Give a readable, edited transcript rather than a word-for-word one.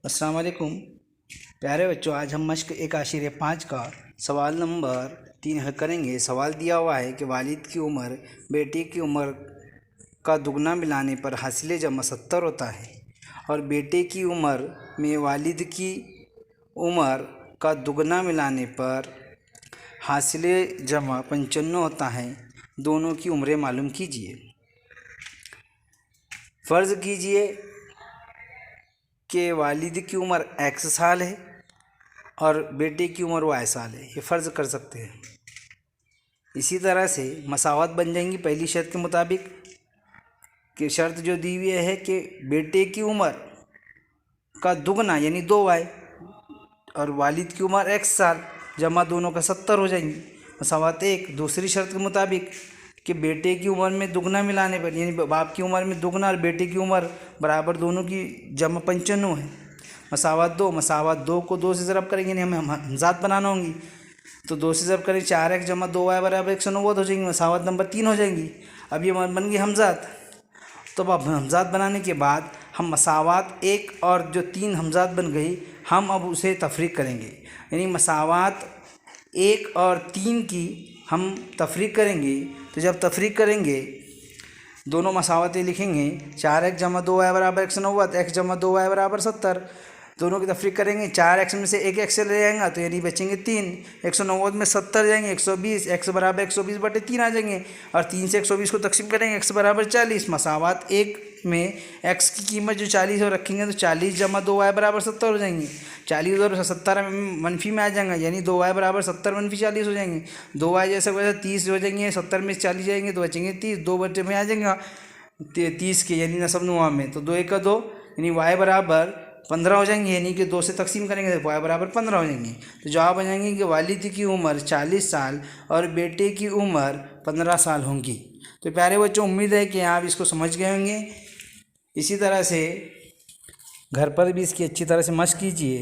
अस्सलाम वालेकुम प्यारे बच्चों। आज हम मश्क 1/5 का सवाल नंबर 3 हल करेंगे। सवाल दिया हुआ है कि वालिद की उम्र बेटे की उम्र का दुगना मिलाने पर हासिल जमा 70 होता है और बेटे की उम्र में वालिद की उम्र का दुगना मिलाने पर हासिल जमा 95 होता है। दोनों की उम्रें मालूम कीजिए। फ़र्ज़ कीजिए कि वालिद की उम्र x साल है और बेटे की उम्र y साल है। ये फ़र्ज़ कर सकते हैं। इसी तरह से मसावत बन जाएंगी पहली शर्त के मुताबिक कि शर्त जो दी हुई है कि बेटे की उम्र का दुगना यानी 2y और वालिद की उम्र x साल जमा दोनों का 70 हो जाएंगी। मसावत एक। दूसरी शर्त के मुताबिक कि बेटे की उम्र में दुगना मिलाने पर यानी बाप की उम्र में दुगना और बेटे की उम्र बराबर दोनों की जमा 95 है। मसावत दो। मसावत दो को 2 से ज़रब करेंगे यानी हमें हमजात बनाना होंगी तो 2 से ज़रब करेंगे 4x जमा 2y बराबर 190 हो जाएंगी। मसावत नंबर 3 हो जाएंगी। अब ये बन गई हमजात। तो अब हमजात बनाने के बाद हम मसावत 1 और जो 3 हमजात बन गई हम अब उसे तफरीक करेंगे यानी मसावत 1 और 3 की हम तफरीक करेंगे। तो जब तफरीक करेंगे दोनों मसावतें लिखेंगे 4x जमा 2y बराबर 190, x जमा 2y बराबर 70। दोनों की तफरीक करेंगे 4x में से एक x ले जाएगा तो यानी बचेंगे 3। 190 में 70 जाएंगे 120, x बराबर 120/3 आ जाएंगे और 3 से 120 को तकसीम करेंगे x बराबर 40। मसावत 1 में x की कीमत जो 40 और रखेंगे तो 40 जमा 2y बराबर 70 हो जाएंगे। 40 और 70 मनफी में आ जाएगा यानी 2y बराबर 70 मनफी 40 हो जाएंगे। 2y जैसे वैसे 30 हो जाएंगे। 70 में 40 जाएंगे तो बचेंगे 30। 2 बच्चे में आ जाएगा 30 के यानी नसब नुआ में तो 2 1 का 2 यानी y बराबर 15 हो जाएंगे यानी कि 2 से तकसीम करेंगे तो y बराबर 15 हो जाएंगे। तो जवाब आ जाएंगे कि वालिद की उम्र 40 साल और बेटे की उम्र 15 साल होंगी। तो प्यारे बच्चों, उम्मीद है कि आप इसको समझ गए होंगे। इसी तरह से घर पर भी इसकी अच्छी तरह से मश्क कीजिए।